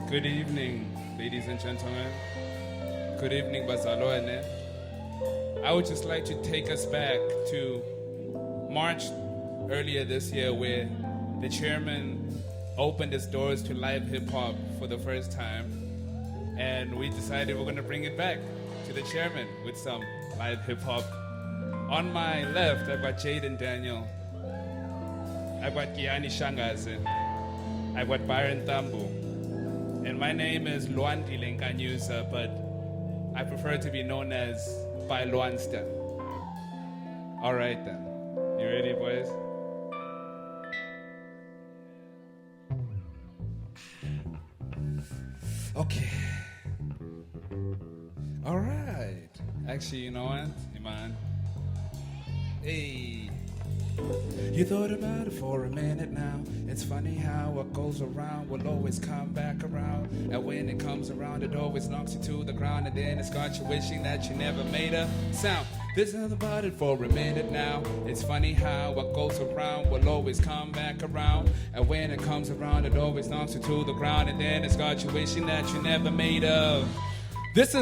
Good evening, ladies and gentlemen. Good evening, Bazalwane. I would just like to take us back to March earlier this year, where the chairman opened his doors to live hip-hop for the first time. And we decided we're going to bring it back to the chairman with some live hip-hop. On my left, I've got Jaden Daniel. I've got Kiani Shangaze. I've got Byron Tambu. And my name is ByLwansta, but I prefer to be known as ByLwansta. All right then. You ready, boys? Okay. All right. Actually, you know what? Hey, man. Hey. You thought about it for a minute now. It's funny how what goes around will always come back around. And when it comes around, it always knocks you to the ground. And then it's got you wishing that you never made a sound. This is about it for a minute now. It's funny how what goes around will always come back around. And when it comes around, it always knocks you to the ground. And then it's got you wishing that you never made a. This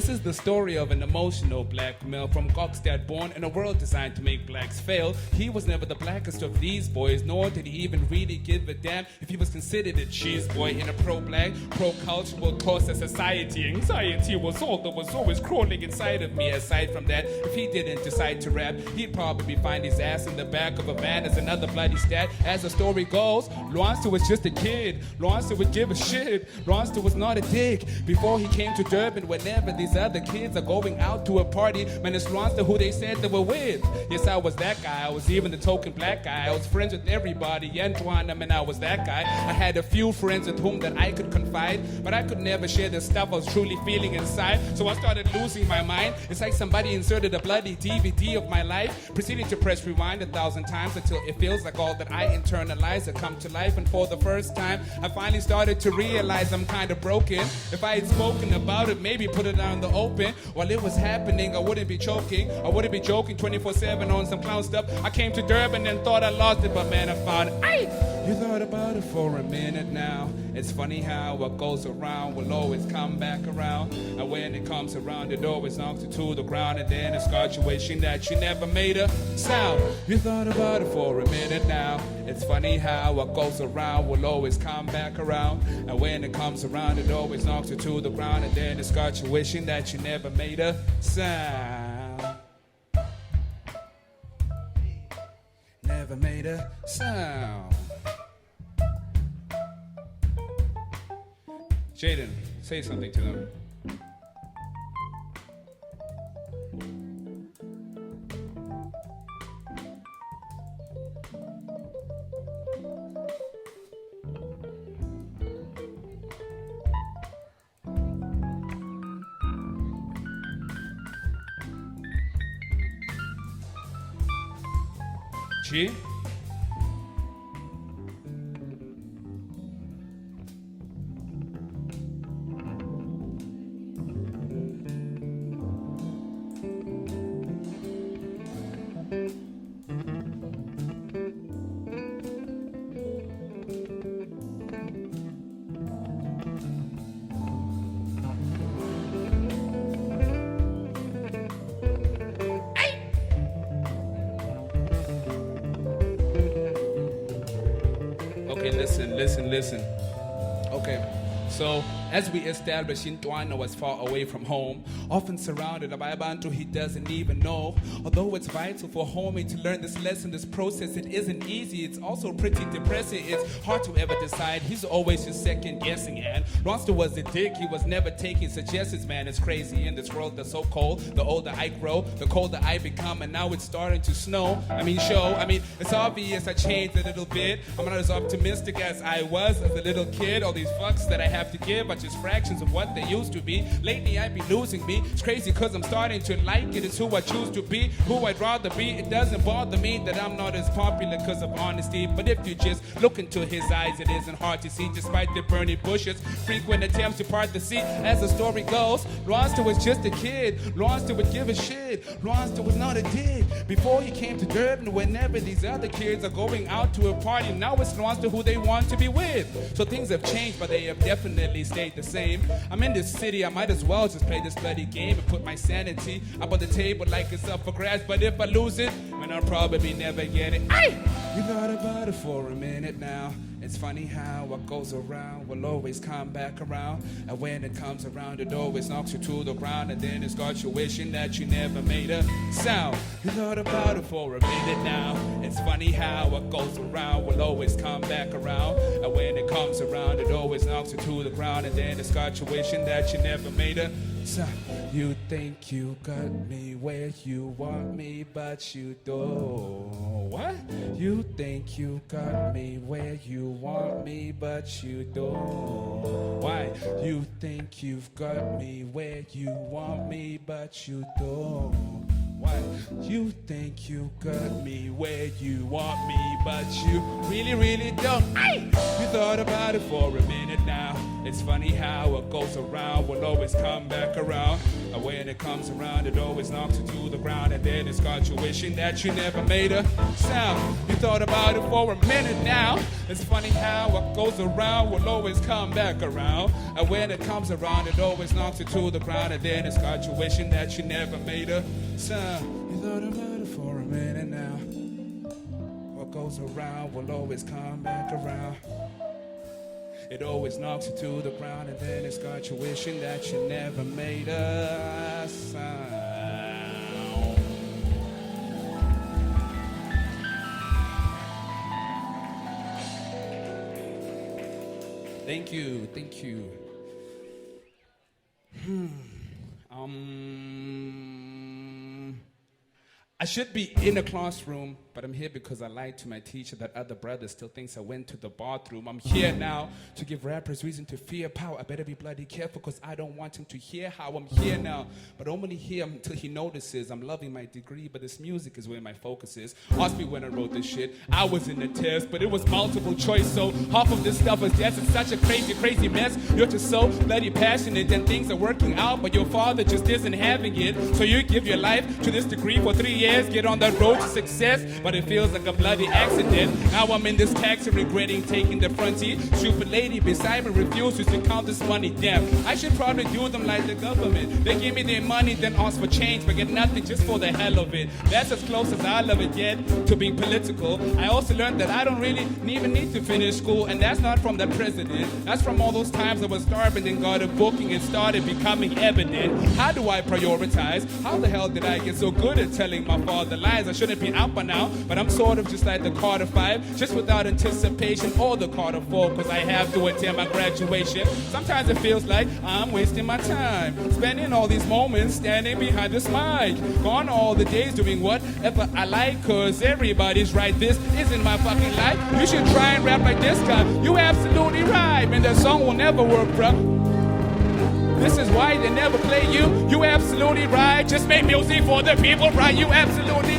is the story of an emotional black male from Gokstad, born in a world designed to make blacks fail. He was never the blackest of these boys, nor did he even really give a damn if he was considered a cheese boy in a pro-black, pro-cultural cause of society. Anxiety was all that was always crawling inside of me. Aside from that, if he didn't decide to rap, he'd probably find his ass in the back of a van as another bloody stat. As the story goes, Lwansta was just a kid. Lwansta would give a shit. Lwansta was not a dick. Before he came to Durban, whenever these other kids are going out to a party, man, it's Lwansta who they said they were with. Yes, I was that guy. I was even the token black guy. I was friends with everybody. Antoine, I mean, I was that guy. I had a few friends with whom that I could confide, but I could never share the stuff I was truly feeling inside. So I started losing my mind. It's like somebody inserted a bloody DVD of my life, proceeding to press rewind 1,000 times until it feels like all that I internalized had come to life. And for the first time, I finally started to realize I'm kind of broken. If I had spoken about it, maybe put it out in the open. While it was happening, I wouldn't be choking. I wouldn't be joking 24/7 on some clown stuff. I came to Durban and thought I lost it, but man, I found it. Aye! You thought about it for a minute now. It's funny how what goes around will always come back around. And when it comes around, it always knocks you to the ground. And then it's got you wishing that you never made a sound. You thought about it for a minute now. It's funny how what goes around will always come back around. And when it comes around, it always knocks you to the ground. And then it's got you wishing that you never made a sound. Never made a sound. Jaden, say something to them. G? Listen. Okay, so as we established, Ntwana was far away from home, often surrounded by a Bantu he doesn't even know. Although it's vital for homie to learn this lesson, this process, it isn't easy. It's also pretty depressing. It's hard to ever decide. He's always just second guessing. And Lwansta was a dick. He was never taking suggestions, man. It's crazy in this world that's so cold. The older I grow, the colder I become. And now it's starting to snow. It's obvious I changed a little bit. I'm not as optimistic as I was as a little kid. All these fucks that I have to give are just fractions of what they used to be. Lately I be losing me. It's crazy cause I'm starting to like it. It's who I choose to be, who I'd rather be. It doesn't bother me that I'm not as popular cause of honesty. But if you just look into his eyes, it isn't hard to see. Despite the burning bushes, frequent attempts to part the sea. As the story goes, ByLwansta was just a kid. ByLwansta would give a shit. ByLwansta was not a dig. Before he came to Durban, whenever these other kids are going out to a party, now it's ByLwansta who they want to be with. So things have changed, but they have definitely stayed the same. I'm in this city, I might as well just play this bloody game and put my sanity up on the table like it's up for grabs. But if I lose it, then I'll probably never get it. Aye! You thought about it for a minute now. It's funny how what goes around will always come back around. And when it comes around, it always knocks you to the ground. And then it's got you wishing that you never made a sound. You thought about it for a minute now. It's funny how what goes around will always come back around. And when it comes around, it always knocks you to the ground. And then it's got you wishing that you never made a sound. You think you got me where you want me, but you don't. What? You think you got me where you want me, but you don't. Why? You think you've got me where you want me, but you don't. Why? You think you got me where you want me, but you really don't. Aye! You thought about it for a minute now. It's funny how what goes around will always come back around. And when it comes around, it always knocks you to the ground. And then it's got you wishing that you never made a sound. You thought about it for a minute now. It's funny how what goes around will always come back around. And when it comes around, it always knocks you to the ground. And then it's got you wishing that you never made a sound. You thought about it for a minute now. What goes around will always come back around. It always knocks you to the ground, and then it's got you wishing that you never made a sound. Thank you, thank you. I should be in a classroom, but I'm here because I lied to my teacher that other brother still thinks I went to the bathroom. I'm here now to give rappers reason to fear power. I better be bloody careful because I don't want him to hear how I'm here now. But I'm only here until he notices I'm loving my degree, but this music is where my focus is. Ask me when I wrote this shit. I was in the test, but it was multiple choice, so half of this stuff is death. It's such a crazy mess. You're just so bloody passionate and things are working out, but your father just isn't having it. So you give your life to this degree for 3 years, get on the road to success, but it feels like a bloody accident. Now I'm in this taxi regretting taking the front seat. Stupid lady beside me refuses to count this money. Damn, I should probably do them like the government. They give me their money, then ask for change, but get nothing just for the hell of it. That's as close as I'll ever get to being political. I also learned that I don't really even need to finish school, and that's not from the president. That's from all those times I was starving and got a booking and started becoming evident. How do I prioritize? How the hell did I get so good at telling my father lies? I shouldn't be out by now, but I'm sort of just like the Carter 5, just without anticipation, or the Carter 4, because I have to attend my graduation. Sometimes it feels like I'm wasting my time, spending all these moments standing behind this mic. Gone all the days doing whatever I like, cause everybody's right, this isn't my fucking life. You should try and rap like this guy. You absolutely right, man, that song will never work, bruh. This is why they never play you. You absolutely right. Just make music for the people, right? You absolutely.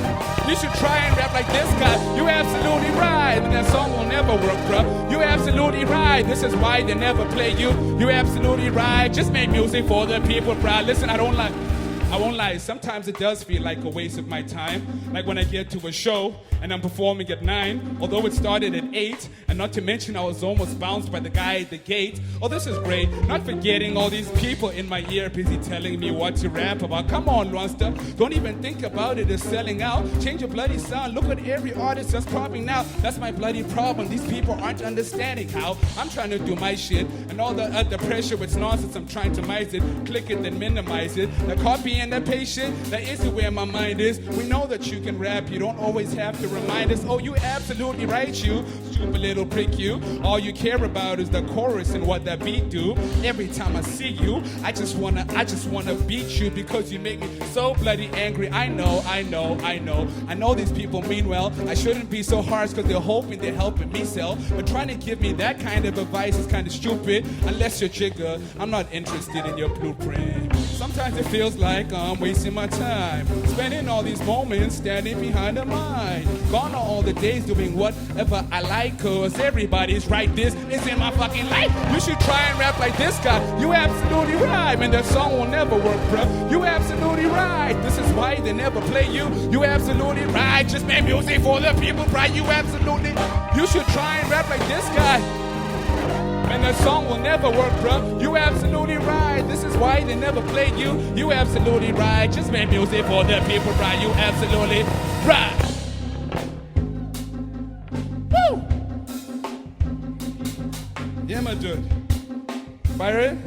You should try and rap like this guy. You absolutely right. That song will never work, bro. You absolutely right. This is why they never play you. You absolutely right. Just make music for the people, bro. Listen, I won't lie, sometimes it does feel like a waste of my time. Like when I get to a show and I'm performing at 9, although it started at 8, and not to mention I was almost bounced by the guy at the gate. Oh, this is great, not forgetting all these people in my ear busy telling me what to rap about. Come on, ByLwansta, don't even think about it as selling out. Change your bloody sound, look at every artist that's popping now. That's my bloody problem, these people aren't understanding how I'm trying to do my shit, and all the other pressure, it's nonsense. I'm trying to minimize it, click it, then minimize it. The copy and the patient, that isn't where my mind is. We know that you can rap, you don't always have to remind us. Oh, you absolutely right, you stupid little prick you. All you care about is the chorus and what that beat do. Every time I see you, I just wanna beat you because you make me so bloody angry. I know these people mean well. I shouldn't be so harsh because they're hoping they're helping me sell. But trying to give me that kind of advice is kind of stupid. Unless you're jigger, I'm not interested in your blueprint. Sometimes it feels like I'm wasting my time, spending all these moments standing behind a mic. Gone are all the days doing whatever I like, cause everybody's right, this isn't my fucking life. You should try and rap like this guy. You absolutely right, man, that song will never work, bruh. You absolutely right, this is why they never play you. You absolutely right, just make music for the people, right? You absolutely, you should try and rap like this guy. And that song will never work, bruh. You absolutely right. This is why they never played you. You absolutely right. Just make music for the people, right? You absolutely right. Woo! Yeah, my dude. Byron,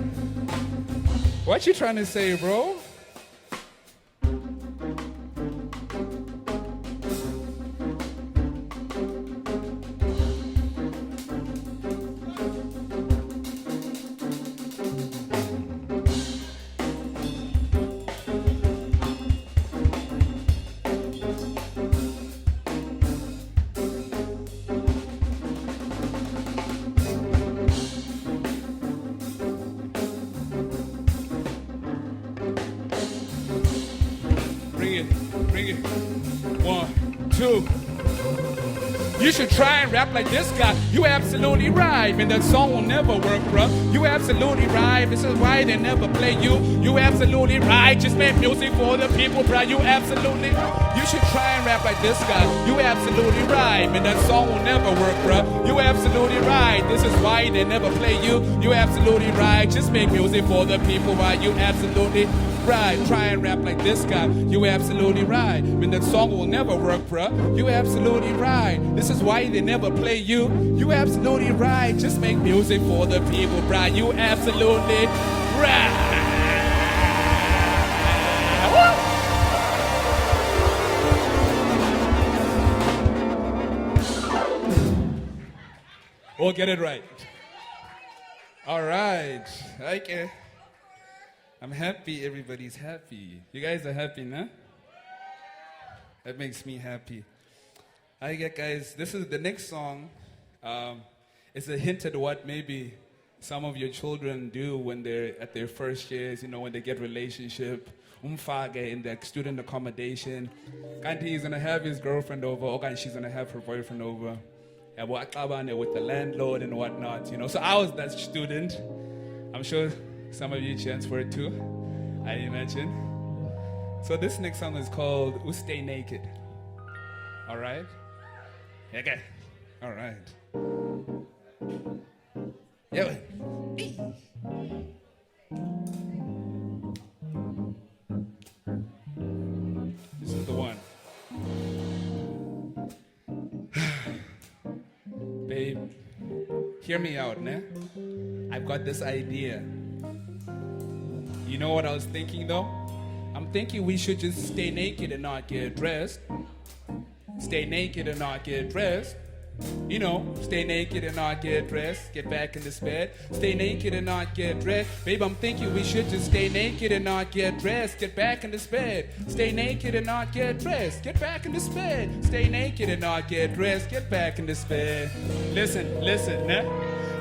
what you trying to say, bro? Bring it. 1, 2. You should try and rap like this guy. You absolutely right, man. That song will never work, bro. You absolutely right. This is why they never play you. You absolutely right. Just make music for the people, bro. You absolutely. You should try and rap like this guy. You absolutely right, man. That song will never work, bro. You absolutely right. This is why they never play you. You absolutely right. Just make music for the people, bro. You absolutely right. Try and rap like this guy. You absolutely right. Man, that song will never work, bruh. You absolutely right. This is why they never play you. You absolutely right. Just make music for the people, bruh. You absolutely right. We'll get it right. All right. Okay. I'm happy everybody's happy. You guys are happy, nah? That makes me happy. Alright, guys, this is the next song. It's a hint at what maybe some of your children do when they're at their first years, you know, when they get relationship, umfage in the student accommodation. Kanti he's gonna have his girlfriend over, or she's gonna have her boyfriend over. With the landlord and whatnot, you know. So I was that student. I'm sure some of you chants for it too, I imagine. So this next song is called Stay Naked. Alright? Okay. Alright. Yeah. This is the one. Babe, hear me out, nah? I've got this idea. You know what I was thinking though? I'm thinking we should just stay naked and not get dressed. Stay naked and not get dressed. You know, stay naked and not get dressed. Get back in this bed. Stay naked and not get dressed. Babe, I'm thinking we should just stay naked and not get dressed. Get back in this bed. Stay naked and not get dressed. Get back in this bed. Stay naked and not get dressed. Get back in this bed. Listen, nah?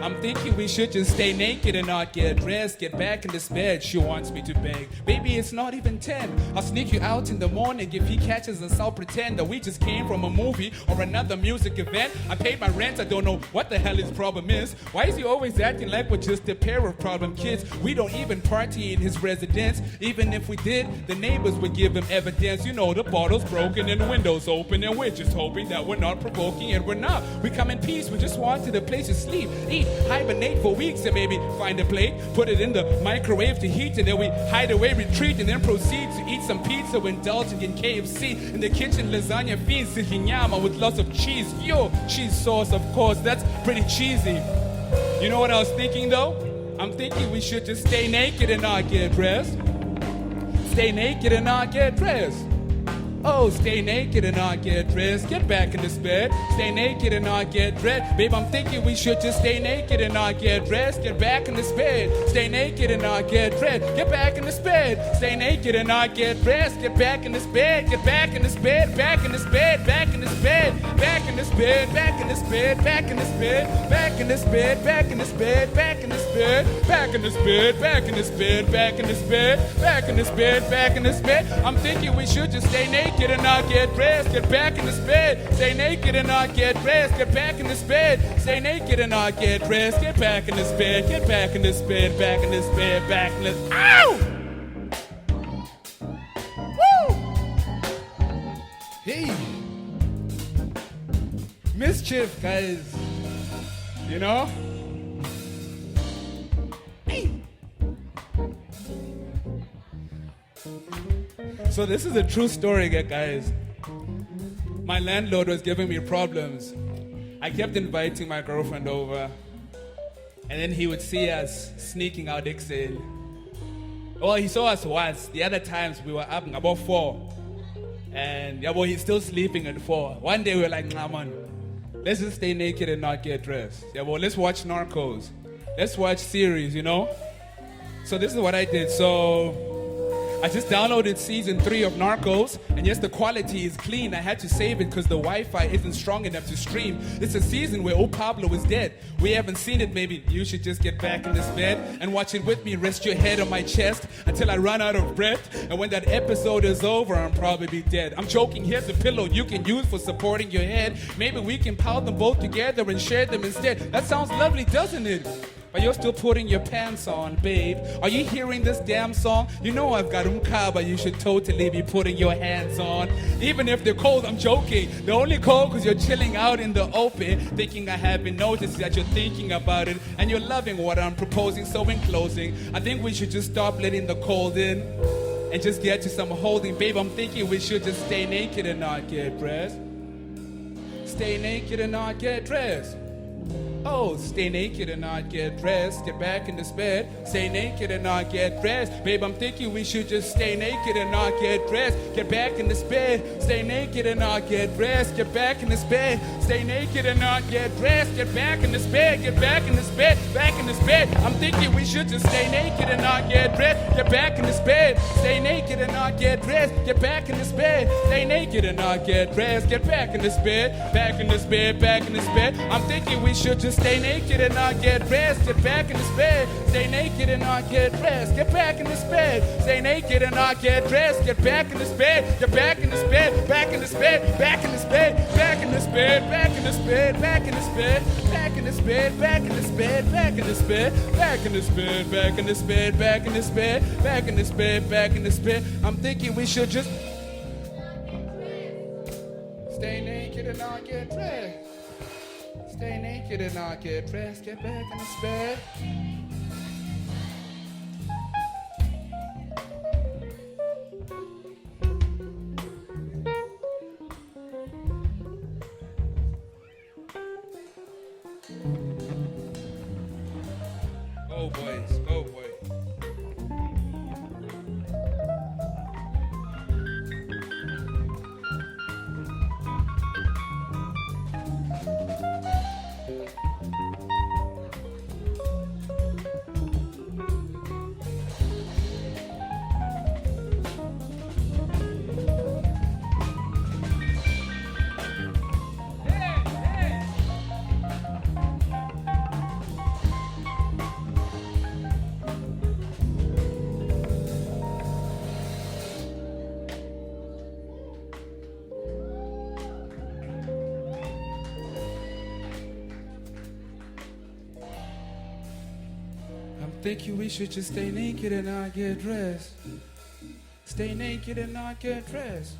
I'm thinking we should just stay naked and not get dressed. Get back in this bed, she wants me to beg. Baby, it's not even 10. I'll sneak you out in the morning. If he catches us, I'll pretend that we just came from a movie or another music event. I paid my rent, I don't know what the hell his problem is. Why is he always acting like we're just a pair of problem kids? We don't even party in his residence. Even if we did, the neighbors would give him evidence. You know, the bottle's broken and the window's open, and we're just hoping that we're not provoking, and we're not. We come in peace, we just wanted a place to sleep, eat, hibernate for weeks, and maybe find a plate, put it in the microwave to heat, and then we hide away, retreat, and then proceed to eat some pizza, indulging in KFC. In the kitchen, lasagna feeds nyama with lots of cheese. Yo, cheese sauce, of course, that's pretty cheesy. You know what I was thinking though? I'm thinking we should just stay naked and not get dressed. Stay naked and not get dressed. Oh, stay naked and not get dressed. Get back in this bed. Stay naked and not get dressed. Babe, I'm thinking we should just stay naked and not get dressed. Get back in this bed. Stay naked and not get dressed. Get back in this bed. Stay naked and not get dressed. Get back in this bed. Get back in this bed. Back in this bed. Back in this bed. Back in this bed. Back in this bed. Back in this bed. Back in this bed. Back in this bed. Back in this bed. Back in this bed. Back in this bed. Back in this bed. Back in this bed. Back in this bed. I'm thinking we should just stay naked and not get dressed. Get back in this bed. Stay naked and not get dressed. Get back in this bed. Stay naked and not get dressed. Get back in this bed. Get back in this bed. Back in this bed. Back in this. Ow! Woo! Hey. Mischief, guys. You know? Hey. So this is a true story, guys. My landlord was giving me problems. I kept inviting my girlfriend over, and then he would see us sneaking out Excel. Well, he saw us once. The other times we were up about 4. And yeah, well, he's still sleeping at 4. One day we were like, nah, man, let's just stay naked and not get dressed. Yeah, well, let's watch Narcos. Let's watch series, you know? So this is what I did. So I just downloaded season 3 of Narcos, and yes, the quality is clean. I had to save it because the Wi-Fi isn't strong enough to stream. It's a season where Pablo is dead. We haven't seen it. Maybe you should just get back in this bed and watch it with me. Rest your head on my chest until I run out of breath. And when that episode is over, I'll probably be dead. I'm joking. Here's a pillow you can use for supporting your head. Maybe we can pile them both together and share them instead. That sounds lovely, doesn't it? But you're still putting your pants on, babe. Are you hearing this damn song? You know I've got umkaba you should totally be putting your hands on. Even if they're cold, I'm joking. They're only cold because you're chilling out in the open, thinking I haven't noticed that you're thinking about it, and you're loving what I'm proposing. So in closing, I think we should just stop letting the cold in and just get to some holding. Babe, I'm thinking we should just stay naked and not get dressed. Stay naked and not get dressed. Oh, stay naked and not get dressed. Get back in this bed. Stay naked and not get dressed. Babe, I'm thinking we should just stay naked and not get dressed. Get back in this bed. Stay naked and not get dressed. Get back in this bed. Stay naked and not get dressed. Get back in this bed. Get back in this bed. Back in this bed. I'm thinking we should just stay naked and not get dressed. Get back in this bed. Stay naked and not get dressed. Get back in this bed. Stay naked and not get dressed. Get back in this bed. Back in this bed. Back in this bed. I'm thinking we should just stay naked and not get dressed. Get back in this bed. Stay naked and not get dressed. Get back in this bed. Stay naked and not get dressed. Get back in this bed. Get back in this bed. Back in this bed. Back in this bed. Back in this bed. Back in this bed. Back in this bed. Back in this bed. Back in this bed. Back in this bed. Back in this bed. Back in this bed. Back in this bed. Back in this bed. Back in this bed. I'm thinking we should just stay naked and not get dressed. Stay naked and not get dressed. Get back in this bed. Go boys, go boys. Thinking we should just stay naked and not get dressed. Stay naked and not get dressed.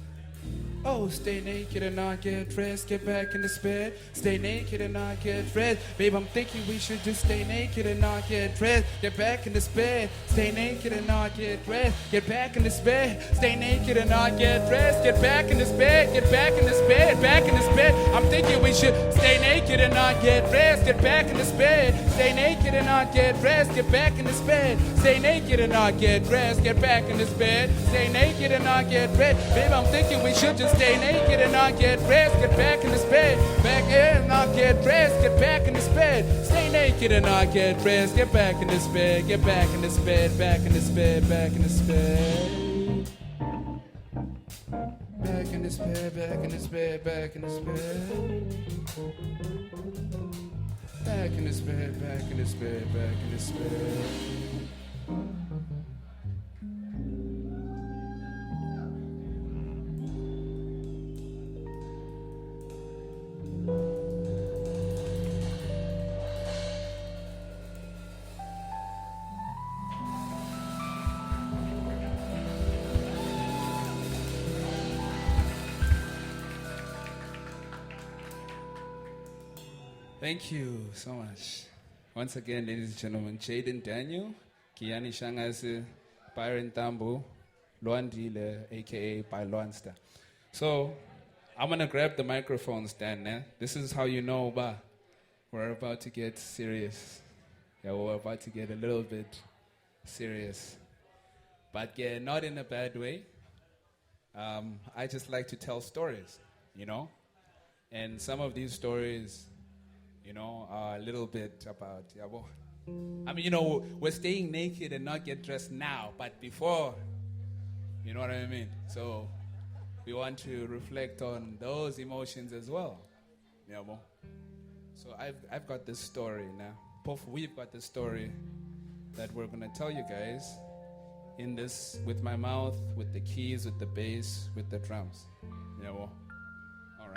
Oh, stay naked and not get dressed. Get back in this bed. Stay naked and not get dressed. Babe, I'm thinking we should just stay naked and not get dressed. Get back in this bed. Stay naked and not get dressed. Get back in this bed. Stay naked and not get dressed. Get back in this bed. Get back in this bed. Back in this bed. I'm thinking we should stay naked and not get dressed. Get back in this bed. Stay naked and not get dressed, get back in this bed. Stay naked and not get dressed, get back in this bed. Stay naked and not get dressed. Babe, I'm thinking we should just stay naked and not get dressed, get back in this bed. Back in and not get dressed, get back in this bed. Stay naked and not get dressed, get back in this bed, get back in this bed, back in this bed, back in this bed. Back in this bed, back in this bed, back in this bed. Back in this bed, back in this bed, back in this bed. Thank you so much. Once again, ladies and gentlemen, Jaden Daniel, Kiani Shangase, Byron Tambu, Luandile, aka ByLwansta. So, I'm gonna grab the microphone stand now. This is how you know, we're about to get serious. Yeah, we're about to get a little bit serious. But yeah, not in a bad way. I just like to tell stories, you know? And some of these stories, you know, a little bit about, I mean, you know, we're staying naked and not get dressed now, but before, you know what I mean? So we want to reflect on those emotions as well. Yeah, well. So I've got this story now. Both we've got this story that we're gonna tell you guys in this, with my mouth, with the keys, with the bass, with the drums. Yeah, well. All right.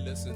Listen.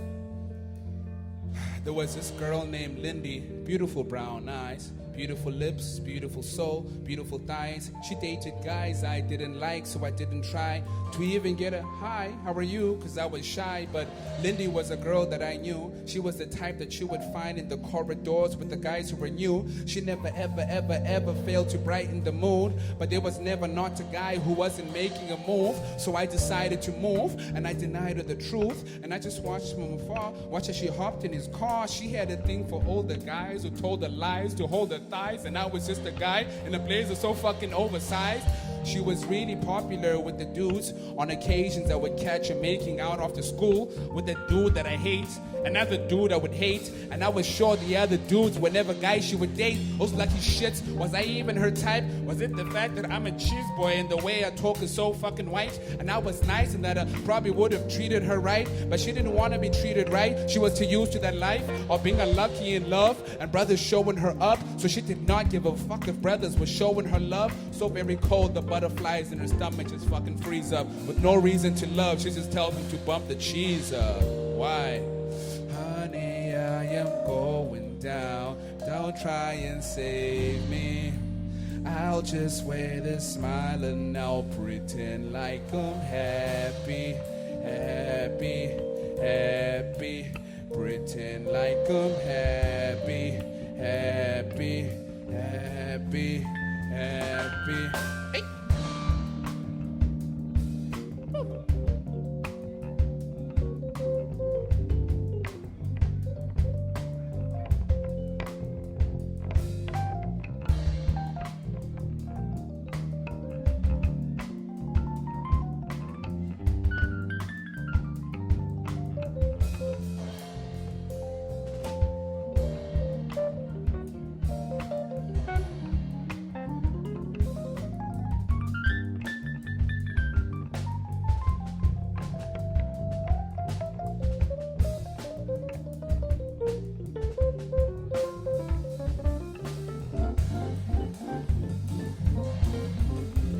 There was this girl named Lindy, beautiful brown eyes, beautiful lips, beautiful soul, beautiful thighs. She dated guys I didn't like, so I didn't try to even get a hi, how are you? Because I was shy, but Lindy was a girl that I knew. She was the type that you would find in the corridors with the guys who were new. She never, ever, ever, ever failed to brighten the mood, but there was never not a guy who wasn't making a move. So I decided to move, and I denied her the truth, and I just watched from afar, watched as she hopped in his car. She had a thing for all the guys who told her lies to hold her thighs, and I was just a guy in a blazer so fucking oversized. She was really popular with the dudes. On occasions I would catch her making out after school with a dude that I hate, another dude I would hate, and I was sure the other dudes were never guys she would date. Those lucky shits, was I even her type? Was it the fact that I'm a cheese boy and the way I talk is so fucking white? And I was nice and that I probably would have treated her right, but she didn't want to be treated right. She was too used to that life of being unlucky in love and brothers showing her up, so she did not give a fuck if brothers were showing her love. So very cold, the butterflies in her stomach just fucking freeze up with no reason to love. She just tells me to bump the cheese up. Why? Honey, I am going down. Don't try and save me. I'll just wear this smile and I'll pretend like I'm happy, happy, happy. Pretend like I'm happy, happy, happy, happy. Hey.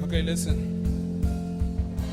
Okay, listen.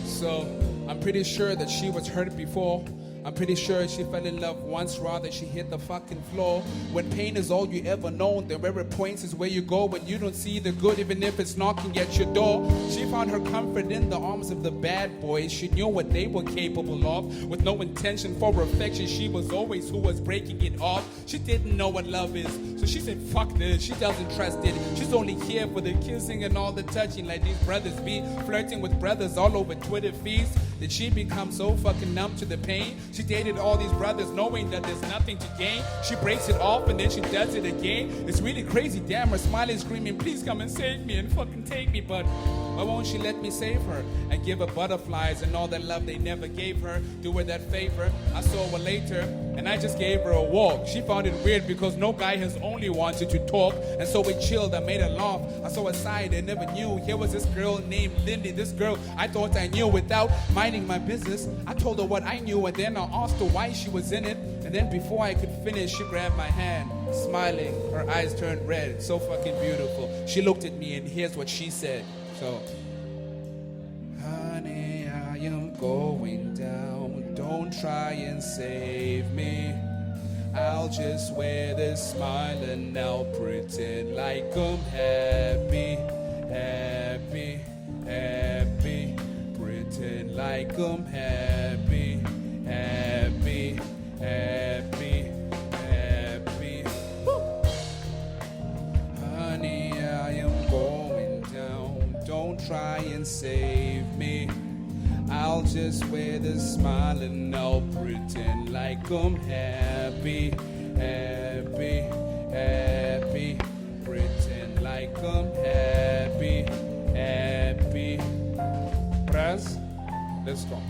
So, I'm pretty sure that she was hurt before, I'm pretty sure she fell in love once, rather she hit the fucking floor. When pain is all you ever known, then where it points is where you go when you don't see the good, even if it's knocking at your door. She found her comfort in the arms of the bad boys. She knew what they were capable of. With no intention for affection, she was always who was breaking it off. She didn't know what love is, so she said fuck this, she doesn't trust it. She's only here for the kissing and all the touching, like these brothers be flirting with brothers all over Twitter feeds. Did she become so fucking numb to the pain? She dated all these brothers knowing that there's nothing to gain. She breaks it off and then she does it again. It's really crazy, damn, her smile is screaming, please come and save me and fucking take me. But why won't she let me save her and give her butterflies and all that love they never gave her? Do her that favor. I saw her later and I just gave her a walk. She found it weird because no guy has only wanted to talk, and so we chilled. I made her laugh. I saw her side and never knew. Here was this girl named Lindy. This girl I thought I knew without minding my business. I told her what I knew and then I asked her why she was in it. And then before I could finish, she grabbed my hand, smiling. Her eyes turned red. So fucking beautiful. She looked at me and here's what she said. So, honey, I am going down. Don't try and save me. I'll just wear this smile and I'll pretend like I'm happy, happy, happy. Pretend like I'm happy, happy, happy, happy. Woo! Honey, I am going down. Don't try and save me. I'll just wear this smile and I'll pretend like I'm happy, happy, happy. Pretend like I'm happy, happy. Praz, let's go.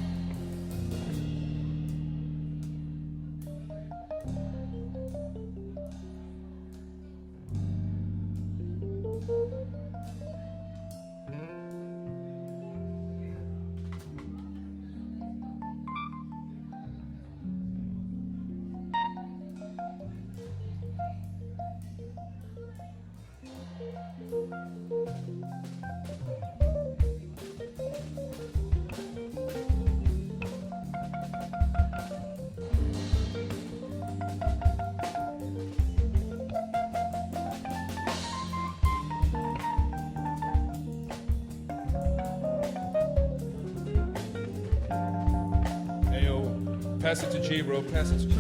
Pass it to G, bro. Pass it to G.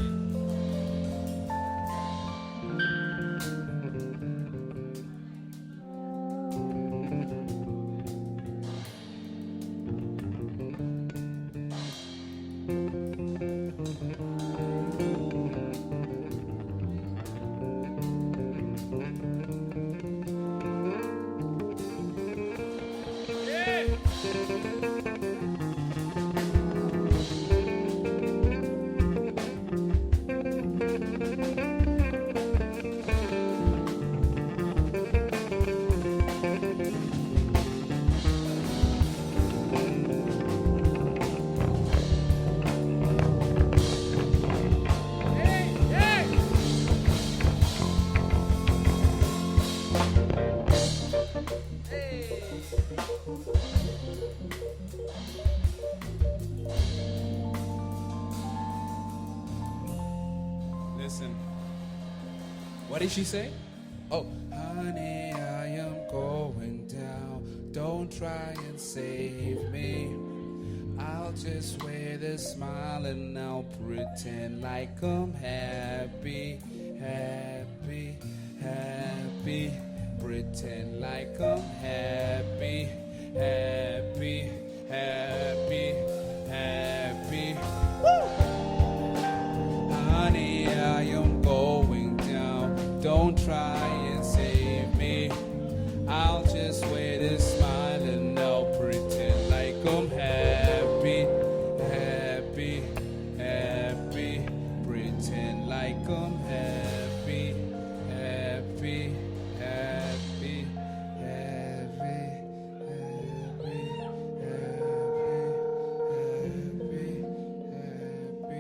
Listen. What did she say? Oh, honey, I am going down. Don't try and save me. I'll just wear this smile and I'll pretend like I'm happy, happy, happy. Pretend like I'm happy, happy, happy, happy. Woo! Honey, I am going down. Don't try and save me. I'll just wear this smile and I'll pretend like I'm happy, happy, happy. Pretend like I'm happy, happy, happy, happy, happy, happy, happy,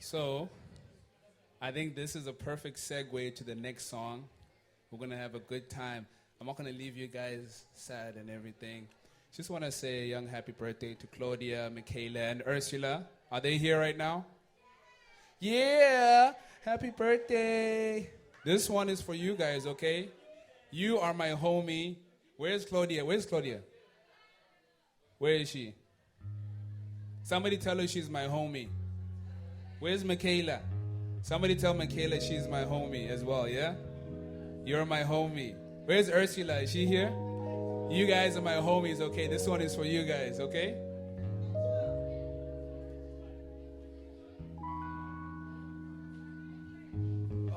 So, I think this is a perfect segue to the next song. We're going to have a good time. I'm not going to leave you guys sad and everything. Just want to say a young happy birthday to Claudia, Michaela, and Ursula. Are they here right now? Yeah! Happy birthday! This one is for you guys, okay? You are my homie. Where's Claudia? Where's Claudia? Where is she? Somebody tell her she's my homie. Where's Michaela? Somebody tell Michaela she's my homie as well, yeah? You're my homie. Where's Ursula? Is she here? You guys are my homies, okay? This one is for you guys, okay?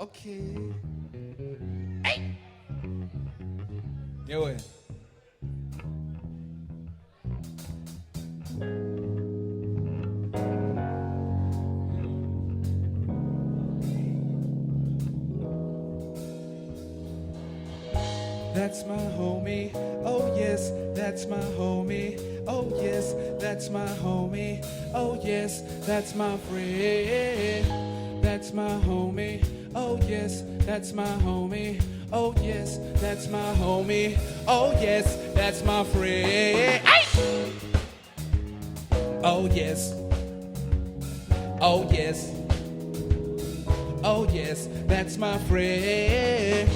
Okay. Hey! Yo, that's my homie. Oh yes, that's my homie. Oh yes, that's my homie. Oh yes, that's my friend. That's my homie. Oh yes, that's my homie. Oh yes, that's my homie. Oh yes, that's my friend. Aye! Oh yes. Oh yes. Oh yes, that's my friend.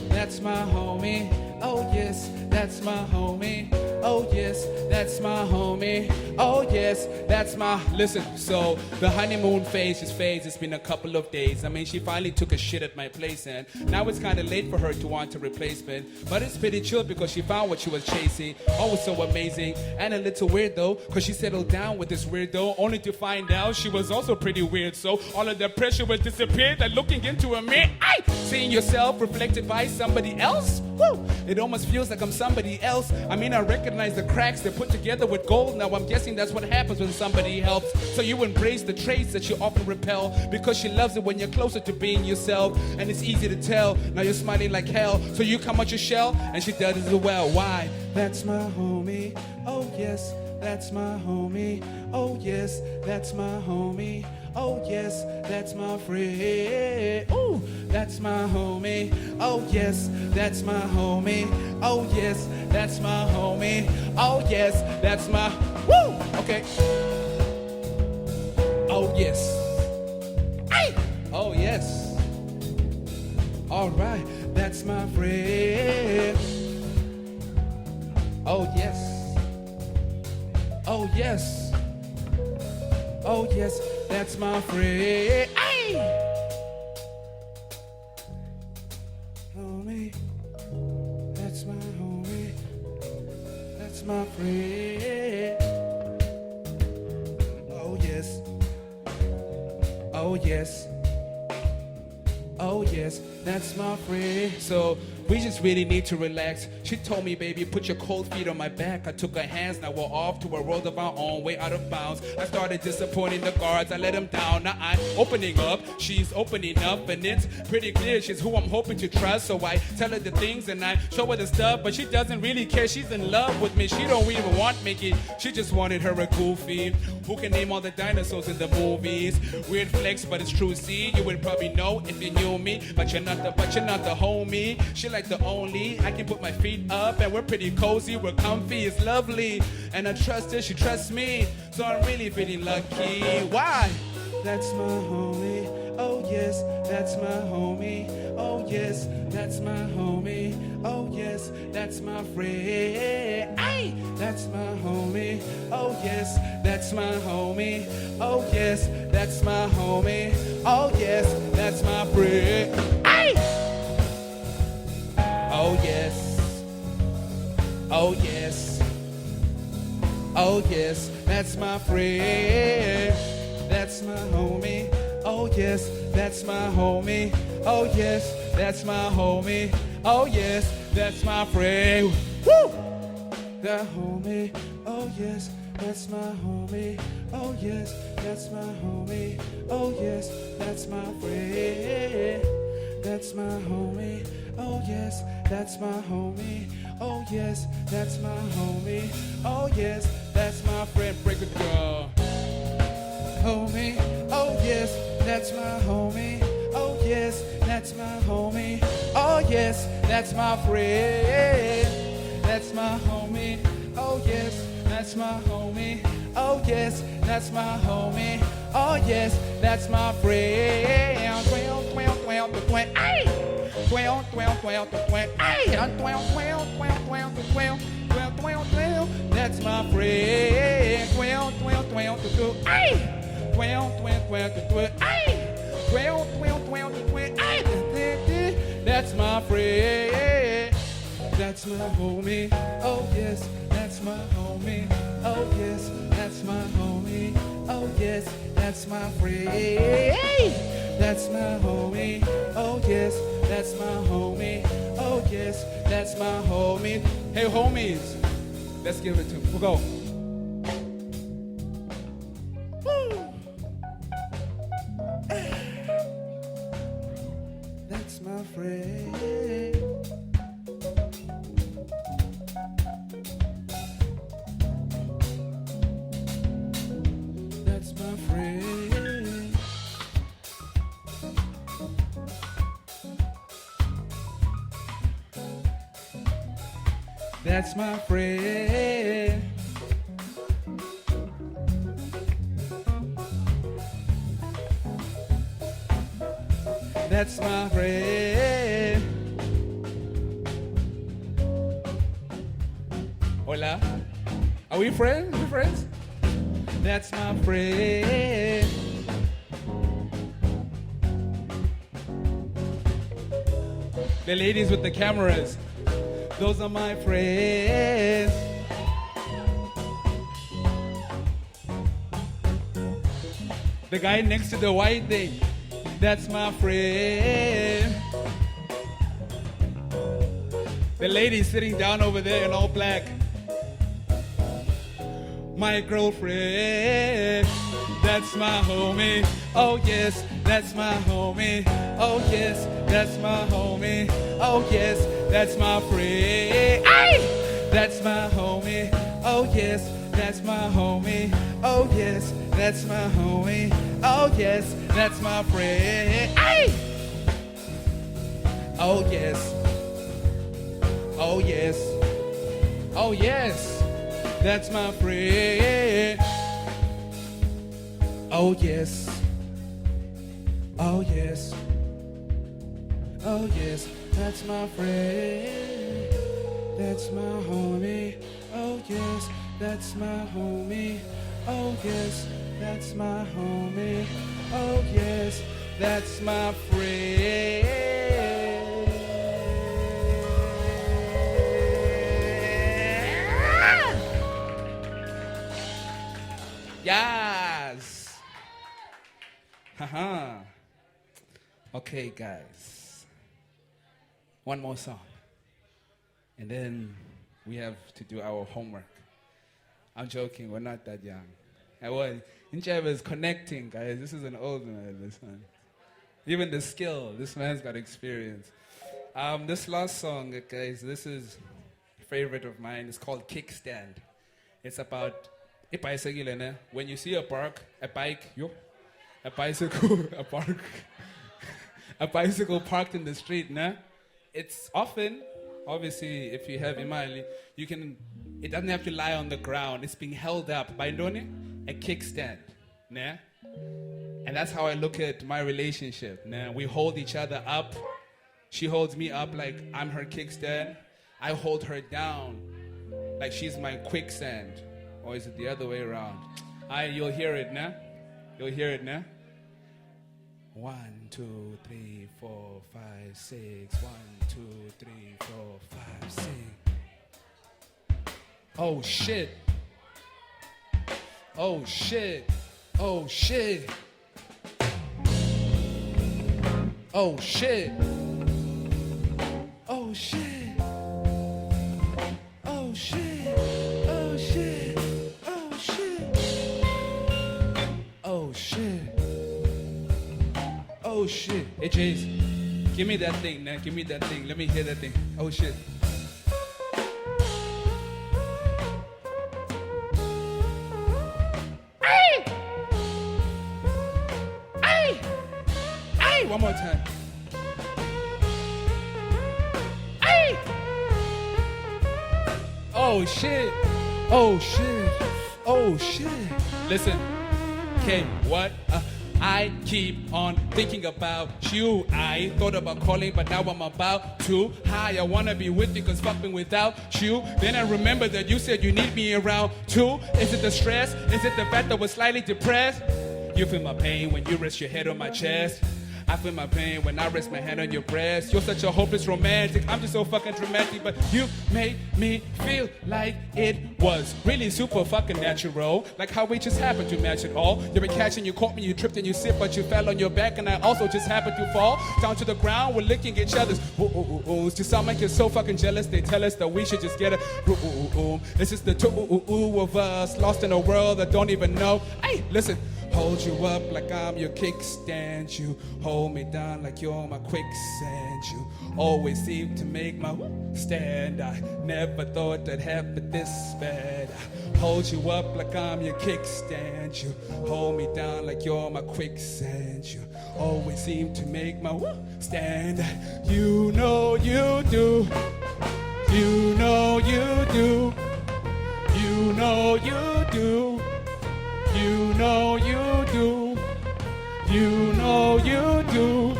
That's my homie. Oh yes, that's my homie. Oh yes, that's my homie. Oh yes, that's my... Listen, so the honeymoon phase just fades. It's been a couple of days. I mean, she finally took a shit at my place, and now it's kind of late for her to want a replacement. But it's pretty chill because she found what she was chasing. Oh, it's so amazing and a little weird though, because she settled down with this weirdo, only to find out she was also pretty weird. So all of the pressure was disappeared, like looking into a mirror. Aye! Seeing yourself reflected by somebody else. Woo! It almost feels like I'm somebody else. I mean, I recognize the cracks they're put together with gold. Now I'm guessing that's what happens when somebody helps. So you embrace the traits that you often repel, because she loves it when you're closer to being yourself. And it's easy to tell. Now you're smiling like hell. So you come out your shell, and she does it as well. Why? That's my homie. Oh yes, that's my homie. Oh yes, that's my homie. Oh yes, that's my friend. Ooh, that's my homie. Oh yes, that's my homie. Oh yes, that's my homie. Oh yes, that's my... Woo! Okay. Oh yes. Aye! Oh yes. All right, that's my friend. Oh yes. Oh yes. Oh yes, that's my friend. Aye! Homie, that's my homie. That's my friend. Oh yes. Oh yes. Oh yes, that's my friend. So we just really need to relax. She told me, baby, put your cold feet on my back. I took her hands, now we're off to a world of our own, way out of bounds. I started disappointing the guards, I let them down. Now I'm opening up, she's opening up, and it's pretty clear she's who I'm hoping to trust. So I tell her the things and I show her the stuff, but she doesn't really care. She's in love with me, she don't even want Mickey. She just wanted her a goofy who can name all the dinosaurs in the movies. Weird flex, but it's true. See, you would probably know if you knew me, but you're not the homie. She like the only. I can put my feet up and we're pretty cozy, we're comfy, it's lovely. And I trust her, she trusts me, so I'm really feeling lucky. Why? That's my homie. Oh yes, that's my homie. Oh yes, that's my homie. Oh yes, that's my friend. Aye, that's my homie. Oh yes, that's my homie. Oh yes, that's my homie. Oh yes, that's my friend. Aye. Oh yes. Oh yes. Oh yes, that's my friend. That's my homie. Oh yes, that's my homie. Oh yes, that's my homie. Oh yes, that's my friend. Woo! That homie. Oh yes, that's my homie. Oh yes, that's my homie. Oh yes, that's my friend. That's my homie. Oh yes, that's my homie. Oh yes, that's my homie. Oh yes, that's my friend. Break it down. Homie. Oh yes, that's my friend. That's my homie. Oh yes, that's my homie. Oh yes, that's my homie. Oh yes, that's my friend. Ay! That's my friend. That's my friend. That's my homie. Oh yes, that's my homie. Oh yes, that's my homie. Oh yes, that's my friend. That's my homie. Oh yes, that's my homie. Oh yes, that's my homie. Hey homies, let's give it to him. We'll go. That's my friend. That's my friend. That's my friend. That's my friend. Hola. Are we friends? We friends? That's my friend. The ladies with the cameras. Those are my friends. The guy next to the white thing. That's my friend. The lady sitting down over there in all black. My girlfriend. That's my homie. Oh yes, that's my homie. Oh yes, that's my homie. Oh yes, that's my friend. Aye! That's my homie. Oh yes, that's my homie. Oh yes, that's my homie. Oh yes, that's my friend. Aye! Oh yes. Oh yes. Oh yes, that's my friend. Oh yes. Oh yes. Oh yes, that's my friend. That's my homie. Oh yes, that's my homie. Oh yes, that's my homie. Oh yes, that's my friend. Yes. Haha. Okay, guys. One more song. And then we have to do our homework. I'm joking, we're not that young. I was. Incheva is connecting, guys. This is an old man, this one. Even the skill, this man's got experience. This last song, guys, this is a favorite of mine. It's called Kickstand. It's about a bicycle, né? When you see a bicycle parked in the street, né? It's often, obviously, if you have imali, it doesn't have to lie on the ground. It's being held up by a kickstand, né? And that's how I look at my relationship, né? We hold each other up. She holds me up like I'm her kickstand. I hold her down like she's my quicksand. Or is it the other way around? You'll hear it, nah? You'll hear it, nah? 1, 2, 3, 4, 5, 6. 1, 2, 3, 4, 5, 6. Oh shit. Oh shit. Oh shit. Oh shit. Oh shit. Oh shit. Oh shit. Oh shit. Oh shit. Oh shit. Hey Jace, give me that thing, man. Give me that thing. Let me hear that thing. Oh shit. Hey! Hey! Hey! One more time. Hey! Oh shit. Oh shit. Oh shit. Listen. Okay, what? I keep on thinking about you. I thought about calling, but now I'm about to. Hi, I wanna be with you, cause fucking without you. Then I remember that you said you need me around too. Is it the stress? Is it the fact that we're slightly depressed? You feel my pain when you rest your head on my chest. I feel my pain when I rest my hand on your breast. You're such a hopeless romantic. I'm just so fucking dramatic, but you made me feel like it was really super fucking natural. Like how we just happened to match it all. You were catching, you caught me, you tripped and you slipped, but you fell on your back, and I also just happened to fall down to the ground. We're licking each other's ooh-ooh-oohs. Just sound like you're so fucking jealous. They tell us that we should just get a ooh-ooh-ooh. It's just the two-ooh-ooh of us lost in a world that don't even know. Hey, listen. Hold you up like I'm your kickstand. You hold me down like you're my quicksand. You always seem to make my stand. I never thought that happened this bad. I hold you up like I'm your kickstand. You hold me down like you're my quicksand. You always seem to make my stand. You know you do. You know you do. You know you do. You know you do. You know you do.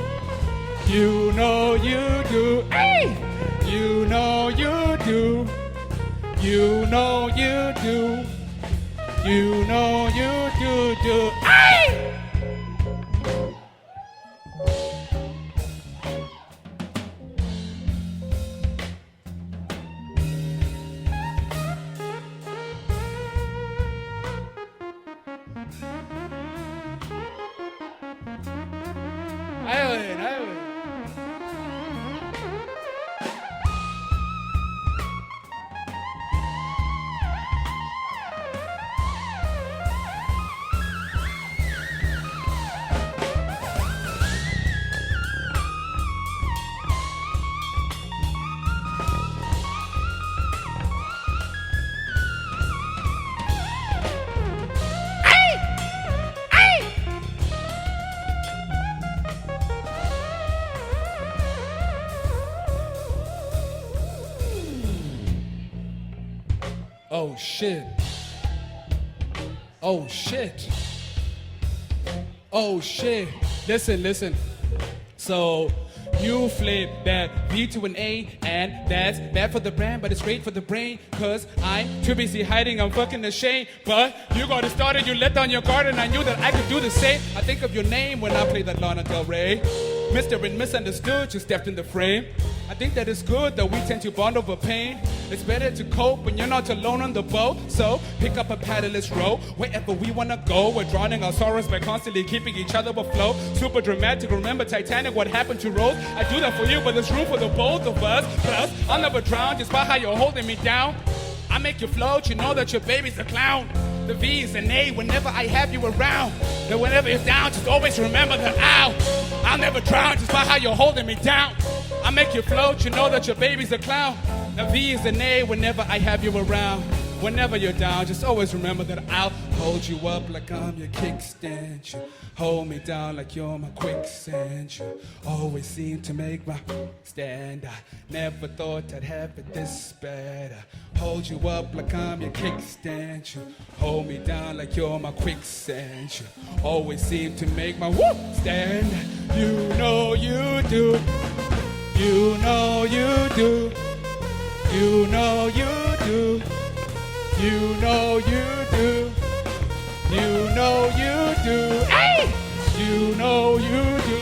You know you do. Hey! You know you do. You know you do. You know you do. Hey! Oh shit. Oh shit. Oh shit. Listen. So you flip that B to an A, and that's bad for the brand, but it's great for the brain. Cause I'm too busy hiding, I'm fucking ashamed. But you got it started, you let down your guard, and I knew that I could do the same. I think of your name when I play that Lana Del Rey. Mr. and Misunderstood, you stepped in the frame. I think that it's good that we tend to bond over pain. It's better to cope when you're not alone on the boat. So pick up a paddleless row wherever we wanna go. We're drowning our sorrows by constantly keeping each other afloat. Super dramatic, remember Titanic, what happened to Rose? I do that for you, but there's room for the both of us. Plus, I'll never drown just by how you're holding me down. I make you float, you know that your baby's a clown. The V is an A whenever I have you around. And whenever you're down, just always remember that I'll never drown just by how you're holding me down. I make you float, you know that your baby's a clown. The V is an A whenever I have you around. Whenever you're down, just always remember that I'll hold you up like I'm your kickstand. You hold me down like you're my quicksand. You always seem to make my stand. I never thought I'd have it this bad. I hold you up like I'm your kickstand. You hold me down like you're my quicksand. You always seem to make my stand. You know you do. You know you do. You know you do. You know you do. You know you do. Hey! You know you do.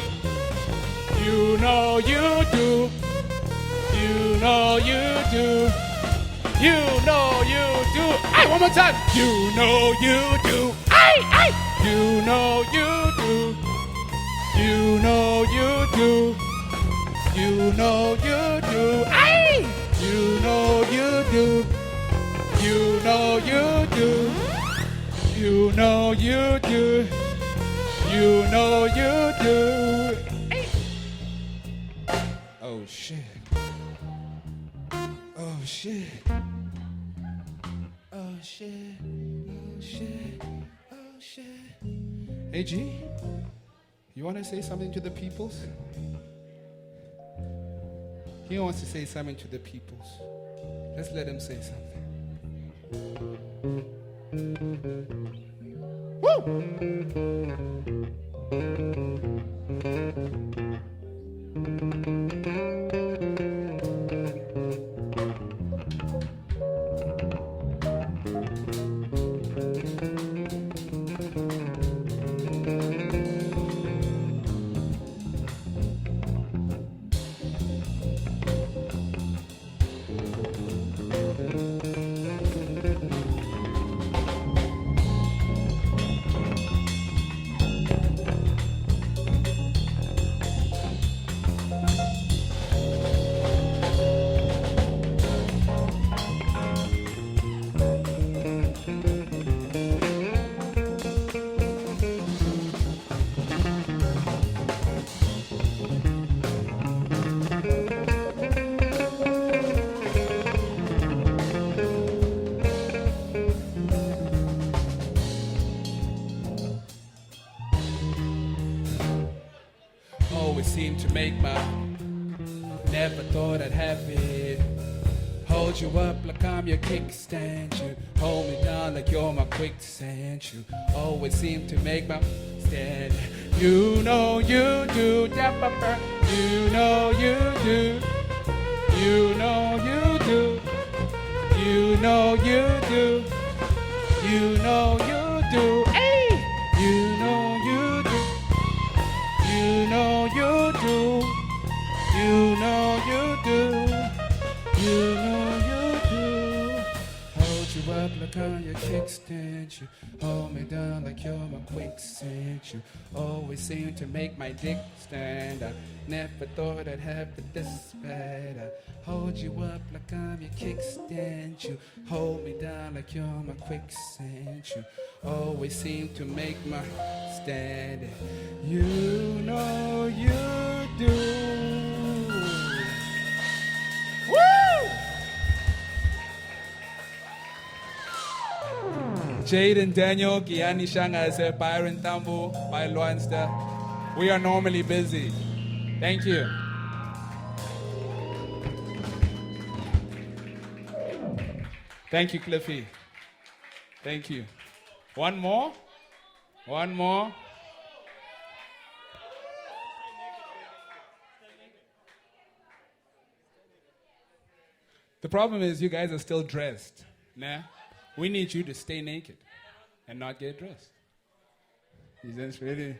You know you do. You know you do. You know you do. Hey, one more time. You know you do. Hey, hey. You know you do. You know you do. You know you do. Hey! You know you do. You know you do. You know you do. You know you do. Hey. Oh shit. Oh shit. Oh shit. Oh shit. Oh shit. Hey G, you want to say something to the peoples? He wants to say something to the peoples. Let's let him say something. Always seem to make my never thought I'd have it. Hold you up like I'm your kickstand. You hold me down like you're my quicksand. You always seem to make my stand. You know you do, dapper. You know you do. You know you do. You know you do. You know you do. Hey! You know you do. You know you do. You know you do. You know you do. Hold you up like on your kickstand. You hold me down like you're my quicksand. You always seem to make my dick stand. I never thought I'd have it this bad. I hold you up like I'm your kickstand. You hold me down like you're my quicksand. You always seem to make my stand. You know you do. Woo! Jaden, Daniel, Gianni Shanga, Byron Tambo, ByLwansta. We are normally busy. Thank you. Thank you, Cliffy. Thank you. One more? One more? The problem is you guys are still dressed. Nah? We need you to stay naked and not get dressed. Is this really?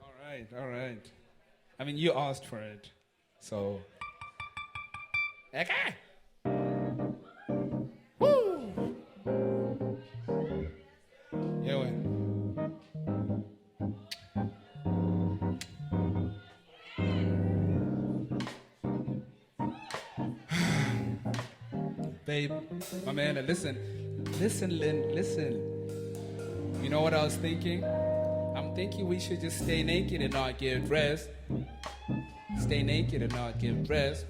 All right, all right. I mean, you asked for it, so. Okay. Woo! Yeah, well. Babe, my man, listen, Lynn, listen. You know what I was thinking? I'm thinking we should just stay naked and not get dressed. Stay naked and not get dressed.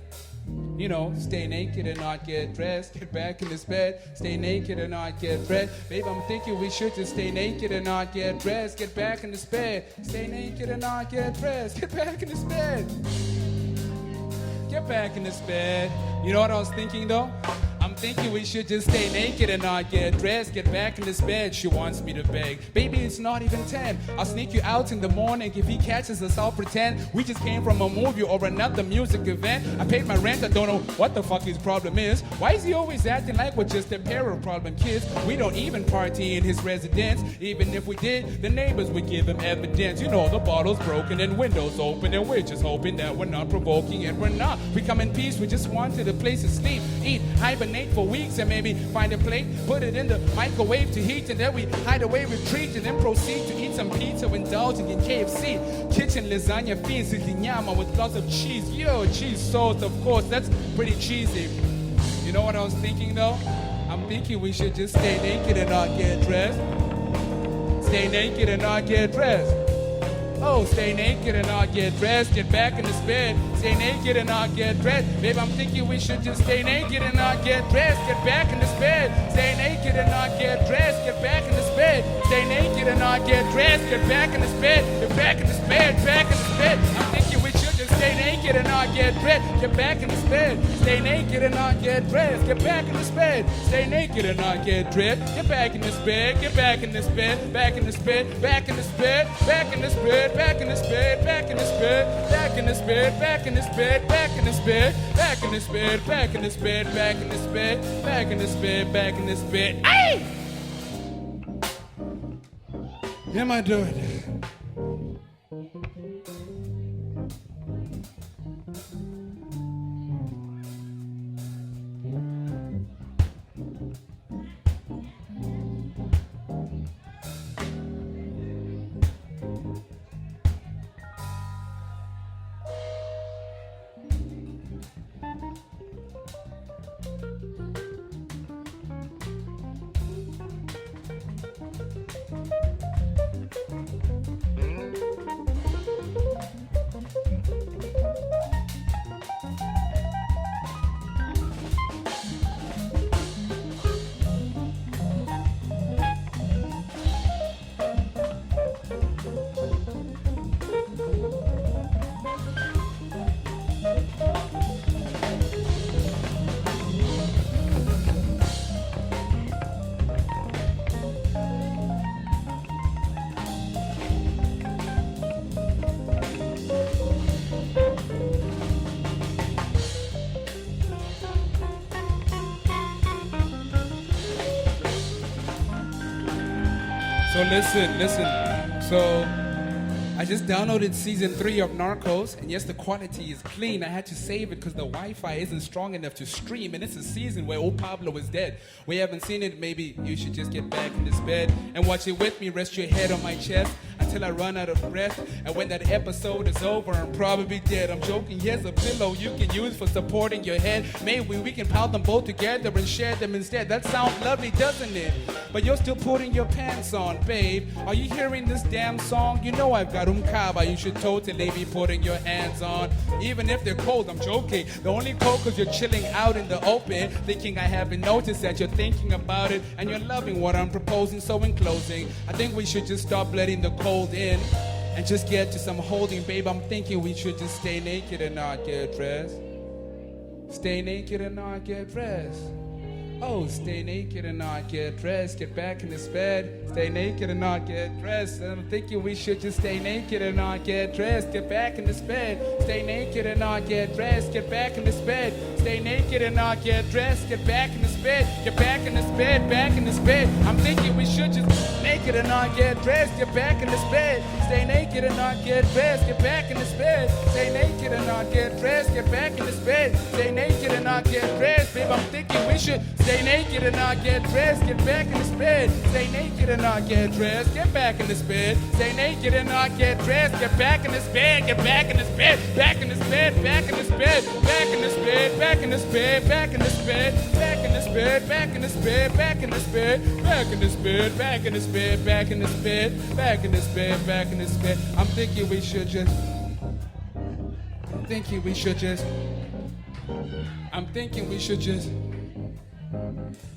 You know, stay naked and not get dressed. Get back in this bed. Stay naked and not get dressed. Babe, I'm thinking we should just stay naked and not get dressed. Get back in this bed. Stay naked and not get dressed. Get back in this bed. Get back in this bed. You know what I was thinking though? I'm thinking we should just stay naked and not get dressed. Get back in this bed, she wants me to beg. Baby, it's not even 10. I'll sneak you out in the morning. If he catches us, I'll pretend we just came from a movie or another music event. I paid my rent, I don't know what the fuck his problem is. Why is he always acting like we're just a pair of problem kids? We don't even party in his residence. Even if we did, the neighbors would give him evidence. You know, the bottle's broken and windows open, and we're just hoping that we're not provoking, and we're not. We come in peace, we just wanted a place to sleep, eat, hibernate for weeks, and maybe find a plate, put it in the microwave to heat, and then we hide away, retreat, and then proceed to eat some pizza, indulging in KFC, kitchen lasagna, fiends, llama with lots of cheese. Yo, cheese sauce, of course, that's pretty cheesy. You know what I was thinking though? I'm thinking we should just stay naked and not get dressed. Stay naked and not get dressed. Oh, stay naked and not get dressed. Get back in this bed. Stay naked and not get dressed. Babe, I'm thinking we should just stay naked and not get dressed. Get back in this bed. Stay naked and not get dressed. Get back in this bed. Stay naked and not get dressed. Get back in this bed. Get back in this bed. Back in this bed. I'm thinking we should just stay naked naked and not get dressed. Get back in this bed. Stay naked and not get dressed. Get back in this bed. Stay naked and not get dressed. Get back in this bed. Get back in this bed. Back in this bed. Back in this bed. Back in this bed. Back in this bed. Back in this bed. Back in this bed. Back in this bed. Back in this bed. Back in this bed. Back in this bed. Back in this bed. Back in this bed. Back in this bed. Hey! Am I doing it? So listen. So I just downloaded season 3 of Narcos, and yes, the quality is clean. I had to save it because the Wi-Fi isn't strong enough to stream, and it's a season where old Pablo is dead. We haven't seen it. Maybe you should just get back in this bed and watch it with me. Rest your head on my chest until I run out of breath. And when that episode is over, I'm probably dead. I'm joking. Here's a pillow you can use for supporting your head. Maybe we can pile them both together and share them instead. That sounds lovely, doesn't it? But you're still putting your pants on, babe. Are you hearing this damn song? You know I've got umkaba. You should totally be putting your hands on. Even if they're cold, I'm joking. The only cold cause you're chilling out in the open, thinking I haven't noticed that you're thinking about it and you're loving what I'm proposing. So in closing, I think we should just stop letting the cold in and just get to some holding, babe. I'm thinking we should just stay naked and not get dressed. Stay naked and not get dressed. Oh, stay naked and not get dressed. Get back in this bed. Stay naked and not get dressed. And I'm thinking we should just stay naked and not get dressed. Get back in this bed. Stay naked and not get dressed. Get back in this bed. Stay naked and not get dressed. Get back in this bed. Get back in this bed. Back in this bed. I'm thinking we should just naked and not get dressed. Get back in this bed. Stay naked and not get dressed. Get back in this bed. Stay naked and not get dressed. Get back in this bed. Stay naked and not get dressed. Babe, I'm thinking we should stay naked and not get dressed. Get back in this bed. Stay naked and not get dressed. Get back in this bed. Stay naked and not get dressed. Get back in this bed. Get back in this bed. Back in this bed. Back in this bed. Back in this bed. Back in this bed. Back in this bed. Back in this bed. Back in this bed. Back in this bed. Back in this bed. Back in this bed. Back in this bed. Back in this bed. Back in this bed. I'm thinking we should just. I'm thinking we should just. I'm thinking we should just.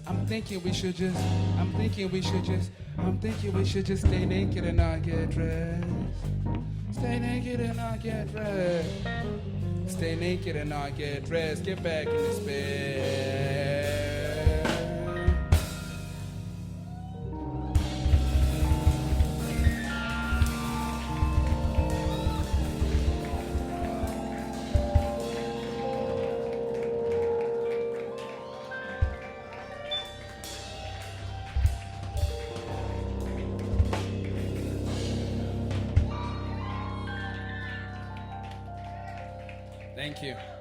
I'm thinking we should just. I'm thinking we should just. I'm thinking we should just stay naked and not get dressed. Stay naked and not get dressed. Stay naked and not get dressed. Get back in this bed. Thank you.